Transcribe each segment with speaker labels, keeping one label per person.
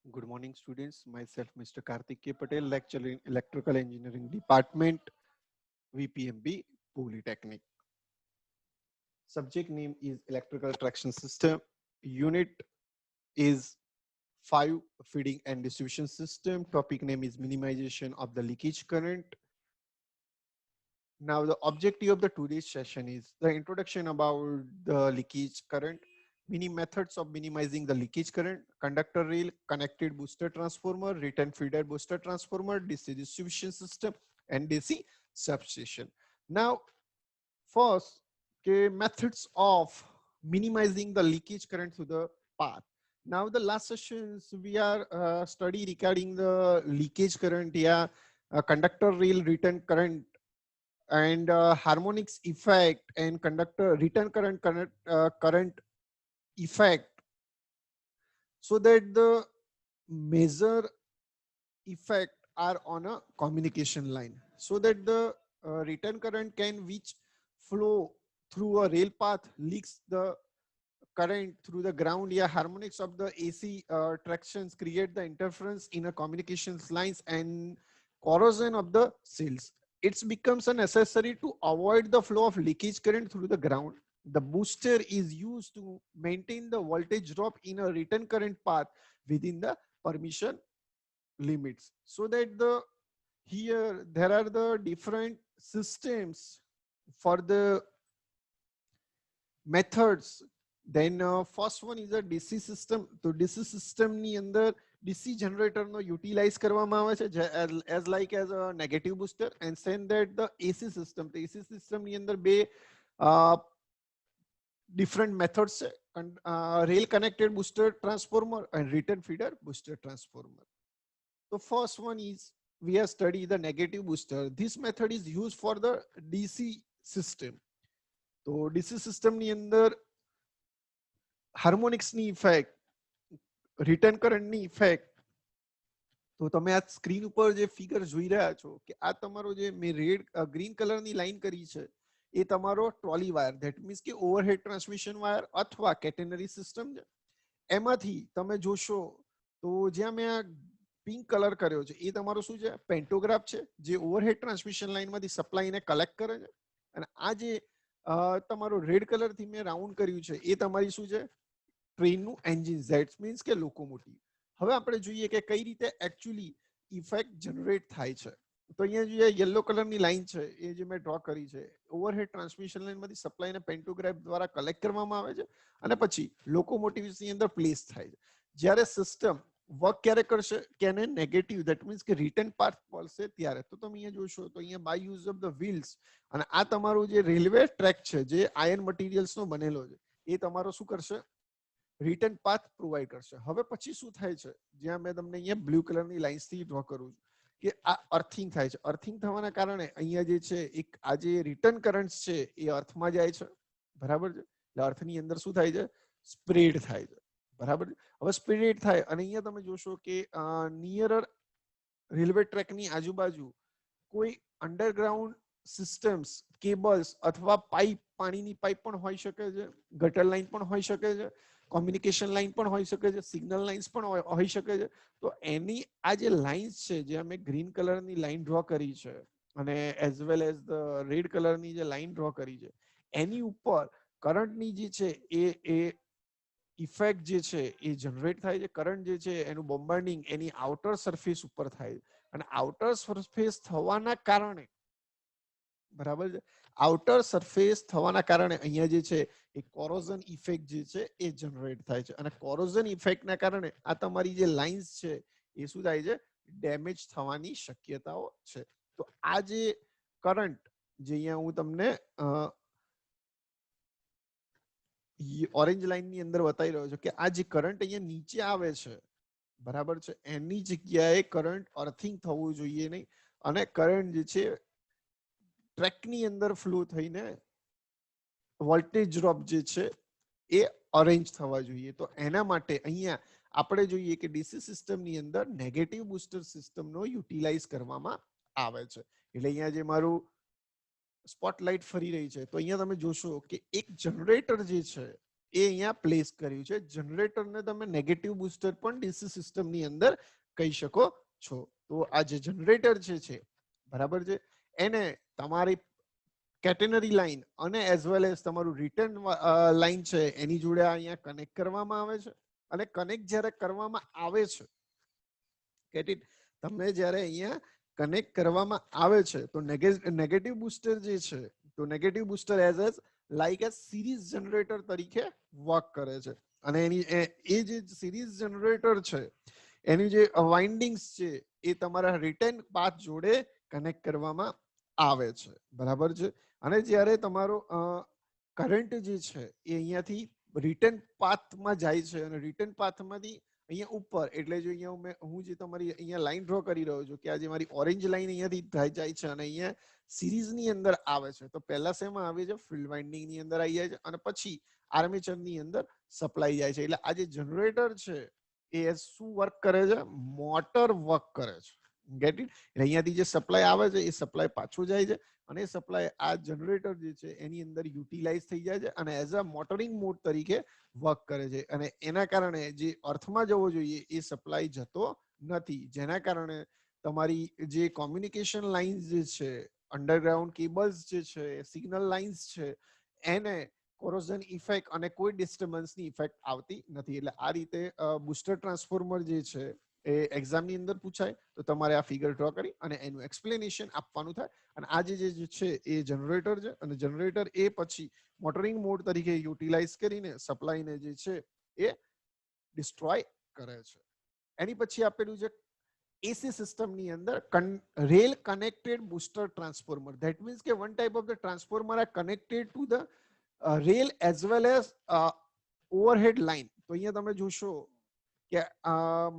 Speaker 1: Good morning, students. Myself, Mr. Karthik K. Patel, lecturer in Electrical Engineering Department, VPMB, Polytechnic. Subject name is Electrical Traction System. Unit is 5, Feeding and Distribution System. Topic name is Minimization of the Leakage Current. Now, the objective of the today's session is the introduction about the leakage current, many methods of minimizing the leakage current, conductor rail, connected booster transformer, return feeder booster transformer, DC distribution system, and DC substation. Now, first, okay, methods of minimizing the leakage current through the path. Now, the last sessions we are study regarding the leakage current, yeah, conductor rail return current and harmonics effect and conductor return current effect, so that the major effect are on a communication line, so that the return current can which flow through a rail path leaks the current through the ground. Yeah, harmonics of the AC tractions create the interference in a communications lines and corrosion of the cells. It becomes a necessary to avoid the flow of leakage current through the ground. The booster is used to maintain the voltage drop in a return current path within the permission limits, so that the here there are the different systems for the methods. Then first one is a DC system. તો DC system ની અંદર DC generator નો utilize કરવામાં આવે છે as like as a negative booster, and send that the AC system. તો AC system ની અંદર બે different methods છે, rail connected booster transformer and return feeder booster transformer. The first one is we have studied the negative booster. This method is used for the DC system. તો DC system ની અંદર harmonics ની effect, return current ની effect. તો તમે આ screen ઉપર જે ફિગર જોઈ રહ્યા છો કે આ તમારો જે મેં રેડ ગ્રીન કલર ની લાઈન કરી છે એ તમારો ટ્રોલી વાયર, ધેટ મીન્સ કે ઓવરહેડ ટ્રાન્સમિશન વાયર અથવા કેટેનરી સિસ્ટમ છે. એમાંથી તમે જોશો તો જ્યાં મેં આ પિંક કલર કર્યો છે એ તમારો શું છે, પેન્ટોગ્રાફ છે, જે ઓવરહેડ ટ્રાન્સમિશન લાઇનમાંથી સપ્લાયને કલેક્ટ કરે છે. અને આ જે તમારો રેડ કલરથી મેં રાઉન્ડ કર્યું છે એ તમારી શું છે, ટ્રેનનું એન્જિન, ધેટ મીન્સ કે લોકોમોટિવ. હવે આપણે જોઈએ કે કઈ રીતે એકચ્યુઅલી ઇફેક્ટ જનરેટ થાય છે. તો અહીંયા જે યલો કલરની લાઈન છે એ જે મેં ડ્રો કરી છે, ઓવરહેડ ટ્રાન્સમિશન લાઇનમાંથી સપ્લાયને પેન્ટોગ્રાફ દ્વારા કલેક્ટ કરવામાં આવે છે અને પછી લોકોમોટિવ્સની અંદર પ્લેસ થાય છે. જ્યારે સિસ્ટમ વર્ક ક્યારે કરશે કે એને નેગેટિવ, ધેટ મીન્સ કે રિટર્ન પાથ પડશે ત્યારે. તો તમે અહીંયા જોશો તો અહીંયા by use of the wheels, અને આ તમારું જે રેલવે ટ્રેક છે જે આયર્ન મટીરિયલ્સનો બનેલો છે એ તમારો શું કરશે, રિટર્ન પાથ પ્રોવાઈડ કરશે. હવે પછી શું થાય છે, જ્યાં મેં તમને અહીંયા બ્લુ કલરની લાઇન્સથી ડ્રો કરું છું કે આ અર્થિંગ થાય છે. અર્થિંગ થવાના કારણે અહીંયા જે છે એક આ જે રિટર્ન કરંટ છે એ અર્થમાં જાય છે, બરાબર છે. એટલે અર્થની અંદર શું થાય છે, સ્પ્રેડ થાય છે, બરાબર છે. હવે સ્પ્રેડ થાય અને અહીંયા તમે જોશો કે નિયરર રેલવે ટ્રેકની આજુબાજુ કોઈ અંડરગ્રાઉન્ડ સિસ્ટમ્સ, કેબલ્સ અથવા પાઇપ, પાણીની પાઇપ પણ હોઈ શકે છે, ગટર લાઇન પણ હોઈ શકે છે, કોમ્યુનિકેશન લાઇન પણ હોઈ શકે છે, સિગ્નલ લાઇન્સ પણ હોઈ શકે છે. તો એની આ જે લાઇન્સ છે, જે અમે ગ્રીન કલરની લાઇન ડ્રો કરી છે અને as well as the red કલરની જે લાઇન ડ્રો કરી છે, એની ઉપર કરંટની જે છે એ ઇફેક્ટ જે છે એ જનરેટ થાય છે. કરંટ જે છે એનું બોમ્બાર્ડિંગ એની આઉટર સરફેસ ઉપર થાય છે અને આઉટર સરફેસ થવાના કારણે, બરાબર છે, આઉટર સરફેસ થવાના કારણે અહીંયા જે છે એ કોરોઝન ઇફેક્ટ જે છે એ જનરેટ થાય છે. અને કોરોઝન ઇફેક્ટના કારણે આ તમારી જે લાઇન્સ છે એ શું થાય છે, ડેમેજ થવાની શક્યતાઓ છે. તો આ જે કરંટ જે અહીંયા હું તમને ઓરેન્જ લાઇનની અંદર બતાવી રહ્યો છું કે આ જે કરંટ અહીંયા નીચે આવે છે, બરાબર છે, એની જગ્યાએ કરંટ અર્થિંગ થવું જોઈએ નહીં, અને કરંટ જે છે ટ્રેકની અંદર ફ્લો થઈને વોલ્ટેજ ડ્રોપ જે છે એ અરેન્જ થવા જોઈએ. તો એના માટે અહીંયા આપણે જોઈએ કે ડીસી સિસ્ટમની અંદર નેગેટિવ બૂસ્ટર સિસ્ટમનો યુટિલાઇઝ કરવામાં આવે છે. એટલે અહીંયા જે મારું સ્પોટલાઇટ ફરી રહી છે તો અહીંયા તમે જોશો કે એક જનરેટર જે છે એ અહીંયા પ્લેસ કર્યું છે. જનરેટરને તમે નેગેટિવ બુસ્ટર પણ ડીસી સિસ્ટમની અંદર કહી શકો છો. તો આ જે જનરેટર છે બરાબર છે, એને તમારી કેટેનરી લાઇન અને એઝ વેલ એઝ તમારું રિટર્ન લાઇન છે એની જોડે અહીંયા કનેક્ટ કરવામાં આવે છે. અને કનેક્ટ જ્યારે કરવામાં આવે છે, get it? તમે જ્યારે અહીંયા કનેક્ટ કરવામાં આવે છે તો નેગેટિવ બુસ્ટર જે છે, તો નેગેટિવ બુસ્ટર એઝ લાઈક એ સિરીઝ જનરેટર તરીકે વર્ક કરે છે. અને એની એ જે સિરીઝ જનરેટર છે એની જે વાઇન્ડિંગ્સ છે એ તમારા રિટર્ન પાથ જોડે કનેક્ટ કરવામાં આવે છે. બરાબર છે. અને જ્યારે તમારો કરંટ જે છે એ અહીંયાથી રિટર્ન પાથમાં જાય છે અને રિટર્ન પાથમાંથી અહીંયા ઉપર, એટલે જો અહીંયા હું જે તમારી અહીંયા લાઈન ડ્રો કરી રહ્યો છું કે આ જે મારી ઓરેન્જ લાઈન અહીંયાથી જાય છે અને અહીંયા સિરીઝની અંદર આવે છે, તો પહેલા શેમાં આવે છે? ફિલ્ડ વાઇન્ડિંગની અંદર આવી જાય છે અને પછી આર્મેચરની અંદર સપ્લાય જાય છે. એટલે આ જે જનરેટર છે એ શું વર્ક કરે છે? મોટર વર્ક કરે છે. Get it? એટલે અહીંયાથી જે સપ્લાય આવે છે એ સપ્લાય પાછું જાય છે અને સપ્લાય આ જનરેટર જે છે એની અંદર યુટિલાઇઝ થઈ જાય છે અને એઝ અ મોટરિંગ મોડ તરીકે વર્ક કરે છે. અને એના કારણે જે અર્થમાં જવો જોઈએ એ સપ્લાય જતો નથી, જેના કારણે તમારી જે કોમ્યુનિકેશન લાઇન્સ જે છે, અંડરગ્રાઉન્ડ કેબલ્સ જે છે, સિગ્નલ લાઇન્સ છે, એને કોરોઝન ઇફેક્ટ અને કોઈ ડિસ્ટર્બન્સની ઇફેક્ટ આવતી નથી. એટલે આ રીતે બુસ્ટર ટ્રાન્સફોર્મર જે છે એ એક્ઝામની અંદર પૂછાય તો તમારે આ ફિગર ડ્રો કરી અને એનું એક્સપ્લેનેશન આપવાનું થાય. અને આ જે છે એ જનરેટર છે અને જનરેટર એ પછી મોટરિંગ મોડ તરીકે યુટિલાઇઝ કરીને સપ્લાયને જે છે એ ડિસ્ટ્રોય કરે છે. એની પછી આપેલું છે એસી સિસ્ટમની અંદર rail connected booster transformer. That means કે one type of the transformer are connected to the rail as well as overhead line. તો અહીંયા તમે જોશો કે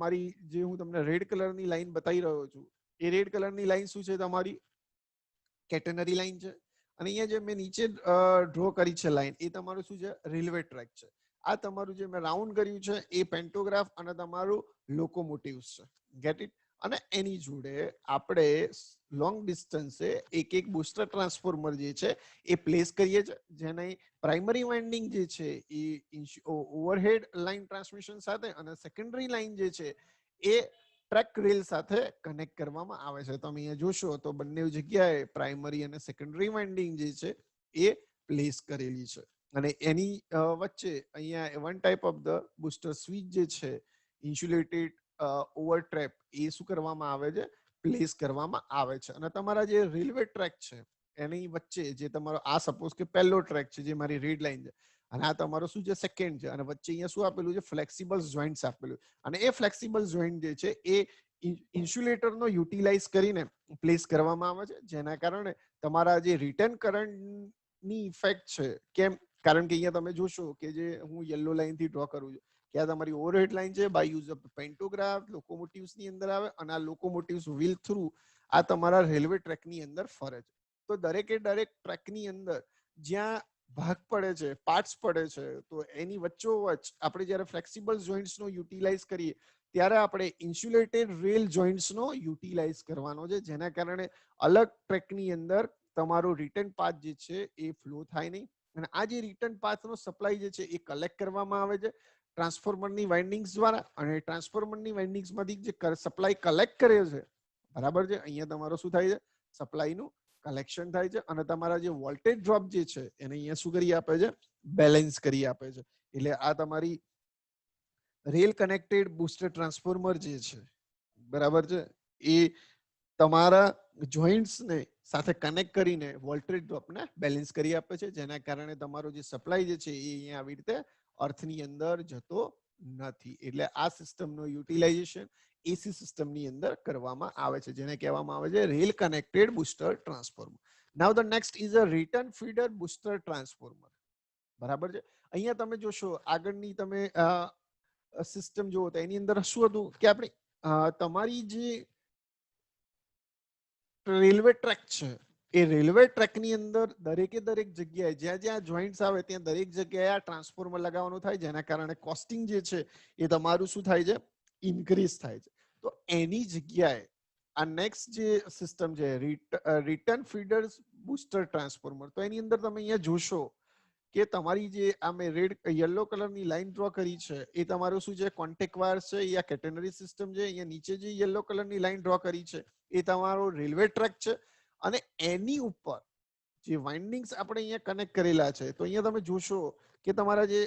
Speaker 1: મારી જે હું તમને રેડ કલરની લાઈન બતાવી રહ્યો છું, એ રેડ કલરની લાઈન શું છે? તમારી કેટેનરી લાઈન છે. અને અહીંયા જે મેં નીચે ડ્રો કરી છે લાઈન, એ તમારું શું છે? રેલવે ટ્રેક છે. આ તમારું જે મેં રાઉન્ડ કર્યું છે એ પેન્ટોગ્રાફ અને તમારું લોકોમોટિવ્સ છે. Get it? અને એની જોડે આપણે લોંગ ડિસ્ટન્સે એક બુસ્ટર ટ્રાન્સફોર્મર જે છે એ પ્લેસ કરીએ છીએ, જેને પ્રાઇમરી વાઇન્ડિંગ જે છે એ ઓવરહેડ લાઇન ટ્રાન્સમિશન સાથે અને સેકન્ડરી લાઇન જે છે એ ટ્રેક રેલ સાથે કનેક્ટ કરવામાં આવે છે. તમે અહીંયા જોશો તો બંને જગ્યાએ પ્રાઇમરી અને સેકન્ડરી વાઇન્ડિંગ જે છે એ પ્લેસ કરેલી છે. અને એની વચ્ચે અહીંયા one type of the booster switch જે છે, ઇન્સ્યુલેટેડ ઓવરટ્રેપ, એ શું કરવામાં આવે છે? પ્લેસ કરવામાં આવે છે. અને તમારા જે રેલવે ટ્રેક છે એની વચ્ચે જે તમારો આ સપોઝ કે પહેલો ટ્રેક છે જે મારી રેડ લાઇન છે અને આ તમારો શું છે? સેકન્ડ છે. અને વચ્ચે અહીંયા શું આપેલું છે? ફ્લેક્સિબલ જોઇન્ટ્સ આપેલું. અને એ ફ્લેક્સિબલ જોઇન્ટ જે છે એ ઇન્સ્યુલેટરનો યુટિલાઇઝ કરીને પ્લેસ કરવામાં આવે છે, જેના કારણે તમારા જે રિટર્ન કરંટની ઇફેક્ટ છે, કેમ? કારણ કે અહીંયા તમે જોશો કે જે હું યલો લાઇનથી ડ્રો કરું છું કે આ તમારી ઓવરહેડ લાઇન છે, by use of pantograph locomotives ની અંદર આવે અને આ લોકોમોટિવ્સ વ્હીલ થ્રુ આ તમારા રેલવે ટ્રેકની અંદર ફરે છે. તો દરેકે દરેક ટ્રેકની અંદર જ્યાં ભાગ પડે છે, પાર્ટ્સ પડે છે, તો એની વચ્ચોવચ્ચ આપણે જ્યારે ફ્લેક્સિબલ જોઇન્ટ્સનો યુટિલાઇઝ કરીએ ત્યારે આપણે ઇન્સ્યુલેટેડ રેલ જોઇન્ટ્સનો યુટિલાઇઝ કરવાનો છે, જેના કારણે અલગ ટ્રેકની અંદર તમારો રિટર્ન પાથ જે છે એ ફ્લો થાય નહીં. અને આ જે રિટર્ન પાથનો સપ્લાય જે છે એ કલેક્ટ કરવામાં આવે છે ટ્રાન્સફોર્મરની વાઇન્ડિંગ્સ દ્વારા. અને ટ્રાન્સફોર્મરની વાઇન્ડિંગ્સમાંથી જે સપ્લાય કલેક્ટ કરે છે, બરાબર છે, અહીંયા તમારો શું થાય છે? સપ્લાયનું કલેક્શન થાય છે અને તમારા જે વોલ્ટેજ ડ્રોપ જે છે એને અહીંયા શું કરી આપે છે? બેલેન્સ કરી આપે છે. એટલે આ તમારી રેલ કનેક્ટેડ બુસ્ટર ટ્રાન્સફોર્મર જે છે, બરાબર છે, એ તમારા જોઇન્ટ્સને સાથે કનેક્ટ કરીને વોલ્ટેજ ડ્રોપને બેલેન્સ કરી આપે છે, જેના કારણે તમારો જે સપ્લાય જે છે એ અહીંયા આવી રીતે અર્થની અંદર જતો નથી. એટલે આ સિસ્ટમનો યુટિલાઇઝેશન એસી સિસ્ટમની અંદર કરવામાં આવે છે, જેને કહેવામાં આવે છે rail connected booster transformer. Now the next is a return feeder booster transformer. બરાબર છે. અહીંયા તમે જોશો આગળની તમે સિસ્ટમ જુઓ તો એની અંદર શું હતું કે આપણે તમારી જે રેલવે ટ્રેક છે એ રેલવે ટ્રેકની અંદર દરેકે દરેક જગ્યાએ જ્યાં જ્યાં જોઈન્ટ્સ આવે ત્યાં દરેક જગ્યાએ આ ટ્રાન્સફોર્મર લગાવવાનું થાય, જેના કારણે કોસ્ટિંગ જે છે એ તમારું શું થાય છે? ઇન્ક્રીઝ થાય છે. તો એની જગ્યાએ આ નેક્સ્ટ જે સિસ્ટમ છે રિટર્ન ફીડર્સ બુસ્ટર ટ્રાન્સફોર્મર, તો એની અંદર તમે અહીંયા જોશો કે તમારી જે આ મેં રેડ યલો કલરની લાઈન ડ્રો કરી છે એ તમારું શું છે કોન્ટેક્ટ વાયર છે, અહીંયા કેટેનરી સિસ્ટમ છે, અહીંયા નીચે જે યલો કલરની લાઈન ડ્રો કરી છે એ તમારો રેલવે ટ્રેક છે, અને એની ઉપર જે વાઇન્ડિંગ્સ આપણે અહીંયા કનેક્ટ કરેલા છે તો અહીંયા તમે જોશો કે તમારા જે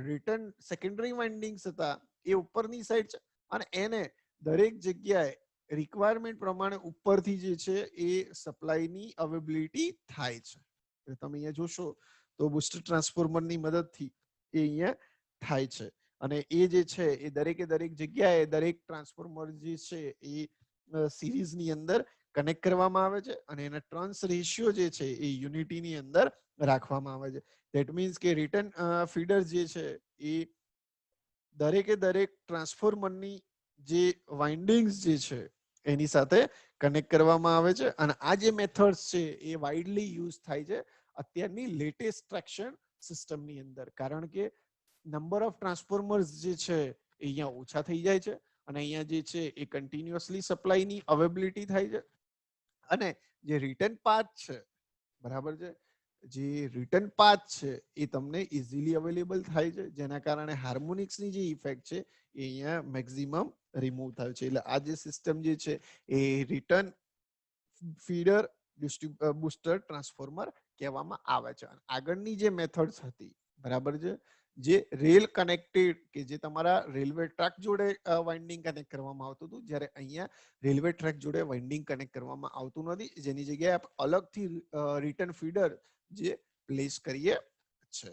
Speaker 1: રિટર્ન સેકન્ડરી વાઇન્ડિંગ્સ હતા એ ઉપરની સાઈડ છે, અને એને દરેક જગ્યાએ રિક્વાયરમેન્ટ પ્રમાણે ઉપરથી જે છે એ સપ્લાયની અવેબિલિટી થાય છે. તમે અહીંયા જોશો તો બુસ્ટર ટ્રાન્સફોર્મરની મદદથી એ અહીંયા થાય છે, અને એ જે છે એ દરેકે દરેક જગ્યાએ દરેક ટ્રાન્સફોર્મર જે છે એ સિરીઝની અંદર કનેક્ટ કરવામાં આવે છે, અને એના ટર્ન્સ રેશિયો જે છે એ યુનિટીની અંદર રાખવામાં આવે છે. ધેટ મીન્સ કે રિટર્ન ફીડર જે છે એ દરેકે દરેક ટ્રાન્સફોર્મરની જે વાઇન્ડિંગ્સ જે છે એની સાથે કનેક્ટ કરવામાં આવે છે, અને આ જે મેથડ્સ છે એ વાઇડલી યુઝ થાય છે અત્યારની લેટેસ્ટ ટ્રેક્શન સિસ્ટમની અંદર, કારણ કે નંબર ઓફ ટ્રાન્સફોર્મર્સ જે છે એ અહીંયા ઓછા થઈ જાય છે, અને અહીંયા જે છે એ કન્ટિન્યુઅસલી સપ્લાયની અવેબિલિટી થાય છે, અને જે રિટર્ન પાથ છે બરાબર છે, જે રિટર્ન પાથ છે એ તમને ઇઝીલી અવેલેબલ થાય છે, જેના કારણે હાર્મોનિક્સની જે ઇફેક્ટ છે એ અહીંયા મેક્સિમમ રિમૂવ થાય છે. એટલે આ જે સિસ્ટમ જે છે એ રિટર્ન ફીડર બુસ્ટર ટ્રાન્સફોર્મર કહેવામાં આવે છે. આગળની જે મેથડ્સ હતી બરાબર છે, જે રેલ કનેક્ટેડ કે જે તમારા રેલવે ટ્રેક જોડે વાઇન્ડિંગ કનેક્ટ કરવામાં આવતું હતું, જ્યારે અહીંયા રેલવે ટ્રેક જોડે વાઇન્ડિંગ કનેક્ટ કરવામાં આવતું નથી, જેની જગ્યાએ આપ અલગથી રિટર્ન ફીડર જે પ્લેસ કરીએ છે.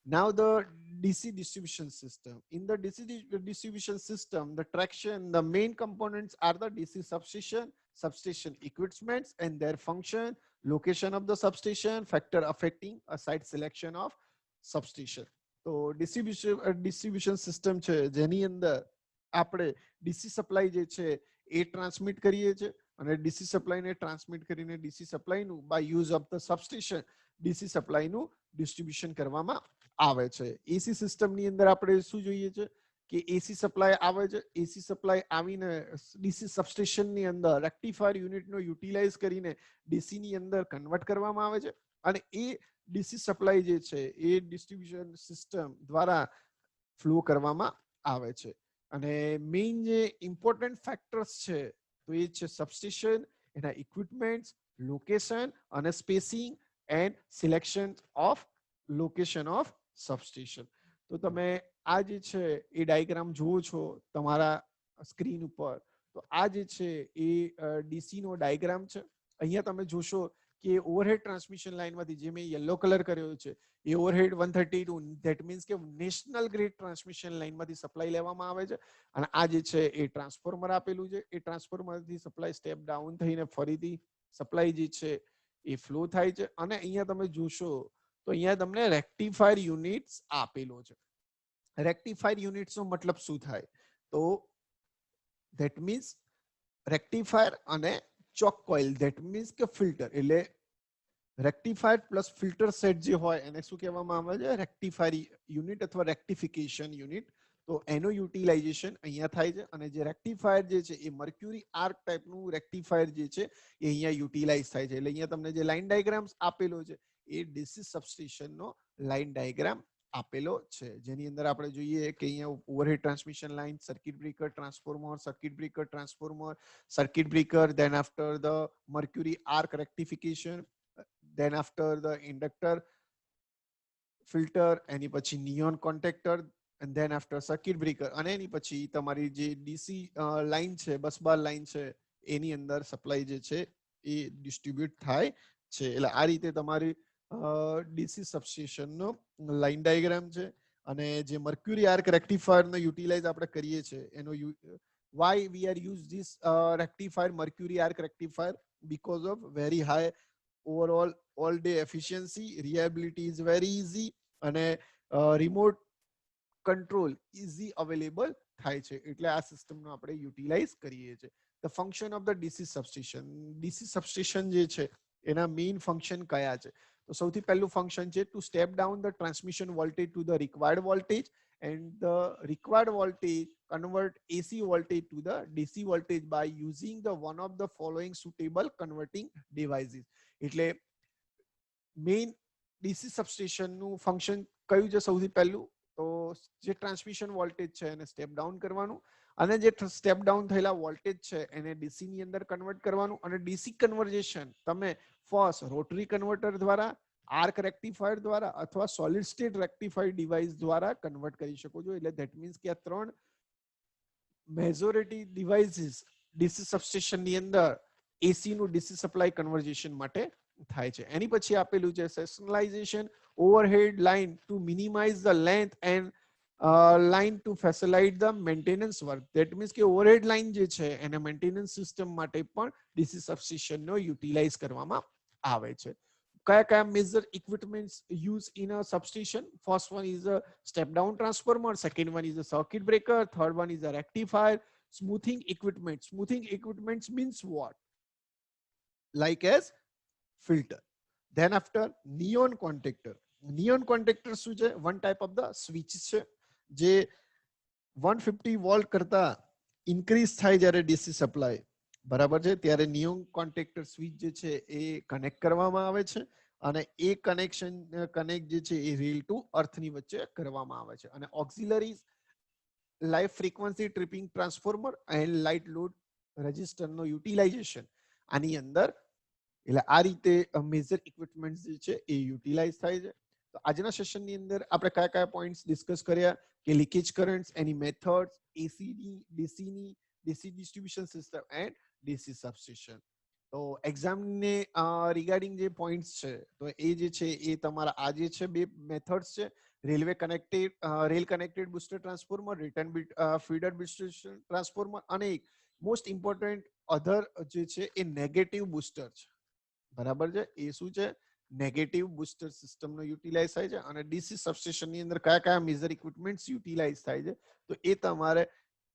Speaker 1: Now the DC distribution system. In the DC distribution system, the traction, the main components are the DC substation, substation equipments and their function, location of the substation, factor affecting a site selection of substation. તો distribution system છે જેની અંદર આપણે DC supply જે છે એ transmit કરીએ છીએ, અને ડીસી સપ્લાયને ટ્રાન્સમિટ કરીને ડીસી સપ્લાયનું by use of the substation DC સપ્લાયનું ડિસ્ટ્રીબ્યુશન કરવામાં આવે છે. એસી સિસ્ટમની અંદર આપણે શું જોઈએ છે કે એસી સપ્લાય આવે છે, એસી સપ્લાય આવીને ડીસી સબસ્ટેશનની અંદર રેક્ટિફાયર યુનિટનો યુટિલાઇઝ કરીને ડીસીની અંદર કન્વર્ટ કરવામાં આવે છે, અને એ ડીસી સપ્લાય જે છે એ ડિસ્ટ્રીબ્યુશન સિસ્ટમ દ્વારા ફ્લો કરવામાં આવે છે. અને મેઇન જે ઇમ્પોર્ટન્ટ ફેક્ટર્સ છે તો એ છે સબસ્ટેશન, એના ઇક્વિપમેન્ટ્સ, લોકેશન અને spacing and selection of location of substation. તો તમે આ જે છે એ ડાયાગ્રામ જુઓ છો તમારા સ્ક્રીન ઉપર, તો આ જે છે એ ડીસી નો ડાયાગ્રામ છે. અહીંયા તમે જોશો કે ઓવરહેડ ટ્રાન્સમિશન લાઇનમાંથી જે મેં યલો કલર કર્યો છે એ ઓવરહેડ 132, ધેટ મીન્સ કે નેશનલ ગ્રીડ ટ્રાન્સમિશન લાઇનમાંથી સપ્લાય લેવામાં આવે છે, અને આ જે છે એ ટ્રાન્સફોર્મર આપેલું છે, એ ટ્રાન્સફોર્મરથી સપ્લાય સ્ટેપ ડાઉન થઈને ફરીથી સપ્લાય જે છે એ ફ્લો થાય છે. અને અહીંયા તમે જોશો તો અહીંયા તમને રેક્ટિફાયર યુનિટ્સ આપેલો છે. રેક્ટિફાયર યુનિટ્સનો મતલબ શું થાય, તો ધેટ મીન્સ રેક્ટિફાયર અને ચોક કોઇલ, ધેટ મીન્સ કે ફિલ્ટર, એટલે રેક્ટિફાયર પ્લસ ફિલ્ટર સેટ જે હોય એને શું કહેવામાં આવે છે, રેક્ટિફાયર યુનિટ અથવા રેક્ટિફિકેશન યુનિટ. તો એનું યુટિલાઇઝેશન અહીંયા થાય છે, અને જે રેક્ટિફાયર જે છે એ મર્ક્યુરી આર્ક ટાઈપનું રેક્ટિફાયર જે છે એ અહીંયા યુટિલાઇઝ થાય છે. એટલે અહીંયા તમને જે લાઇન ડાયાગ્રામ્સ આપેલો છે એ ડીસી સબસ્ટેશનનો લાઇન ડાયાગ્રામ આપેલો છે, જેની અંદર આપણે જોઈએ કે અહીંયા overhead transmission line, circuit breaker transformer, circuit breaker transformer, circuit breaker, then after the mercury arc rectification, then after the inductor filter, એની પછી neon contactor, and then after circuit breaker, અને એની પછી તમારી જે ડીસી લાઇન છે, બસ bar line છે, એની અંદર supply જે છે એ ડિસ્ટ્રીબ્યુટ થાય છે. એટલે આ રીતે તમારી ડીસી સબસ્ટેશનનો લાઇન ડાયાગ્રામ છે. અને જે મર્ક્યુરી આર્ક રેક્ટિફાયરનો યુટિલાઇઝ આપણે કરીએ છીએ એનો why we are use this rectifier mercury arc rectifier, because of very high overall all day efficiency, reliability is very easy, અને remote control easy available થાય છે, એટલે આ સિસ્ટમનો આપણે યુટિલાઇઝ કરીએ છીએ. the function of the DC substation, DC substation જે છે એના મેઇન ફંક્શન કયા છે, તો સૌથી પહેલું ફંક્શન છે to step down the transmission voltage to the required voltage, and the required voltage convert AC voltage to the DC voltage by using the one of the following suitable converting devices. એટલે main DC સબસ્ટેશનનું function કયું છે? સૌથી પહેલું તો જે transmission voltage છે એને step down કરવાનું, અને જે સ્ટેપ ડાઉન થયેલા વોલ્ટેજ છે એને ડીસી ની અંદર કન્વર્ટ કરવાનું. અને ડીસી કન્વર્ઝેશન તમે ફર્સ્ટ રોટરી કન્વર્ટર દ્વારા, આર્ક રેક્ટિફાયર દ્વારા અથવા સોલિડ સ્ટેટ રેક્ટિફાઈડ ડિવાઇસ દ્વારા કન્વર્ટ કરી શકો છો. એટલે ધેટ મીન્સ કે આ ત્રણ મેજોરિટી ડિવાઇસીસ ડીસી સબસ્ટેશન ની અંદર એસી નું ડીસી સપ્લાય કન્વર્ઝેશન માટે થાય છે. એની પછી આપેલું છે sectionalisation overhead line to minimise the length and line to facilitate the maintenance work. That means કે ઓવરહેડ લાઇન જે છે એને મેન્ટેનન્સ સિસ્ટમ માટે પણ ડીસી સબસ્ટેશનનો યુટિલાઇઝ કરવામાં આવે છે. કયા કયા major equipments use in a substation? First one is a step down transformer, second one is a circuit breaker, third one is a rectifier. Smoothing equipment. Smoothing equipment means what? Like as filter. Then after neon contactor. Neon contactor શું છે? One type of the switch છે જે 150 volt કરતા increase થાય જ્યારે DC supply, બરાબર છે, ત્યારે નિયોન કોન્ટેક્ટર સ્વિચ જે છે એ કનેક્ટ કરવામાં આવે છે, અને એ કનેક્ટ જે છે એ રેલ ટુ અર્થની વચ્ચે કરવામાં આવે છે. અને auxiliary live frequency tripping transformer and light load રજિસ્ટરનો યુટિલાઇઝેશન આની અંદર. એટલે આ રીતે મેજર ઇક્વિપમેન્ટ જે છે એ યુટિલાઇઝ થાય છે. તો આજના સેશનની અંદર આપણે કયા કયા પોઈન્ટ્સ ડિસ્કસ કર્યા કે લીકેજ કરન્ટ્સ, એની મેથડ્સ, એસીની, ડીસીની, DC distribution system and DC substation. તો એક્ઝામને રિગાર્ડિંગ જે પોઈન્ટ્સ છે તો એ જે છે એ તમારા આ જે છે બે મેથડ્સ છે, railway connected rail connected booster transformer, return feeder booster transformer, અને એક મોસ્ટ ઇમ્પોર્ટન્ટ અધર જે છે એ નેગેટિવ બુસ્ટર છે, બરાબર છે. એ શું છે? નેગેટિવ બુસ્ટર સિસ્ટમનો યુટિલાઇઝ થાય છે. અને ડીસી સબસ્ટેશનની અંદર કયા કયા મેજર ઇક્વિપમેન્ટ્સ યુટિલાઇઝ થાય છે તો એ તમારે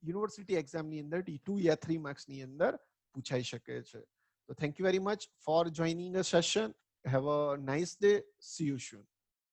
Speaker 1: યુનિવર્સિટી એક્ઝામની અંદર T2 યા 3 માર્ક્સની અંદર પૂછાઈ શકે છે. તો thank you very much for joining a session. Have a nice day. C you soon.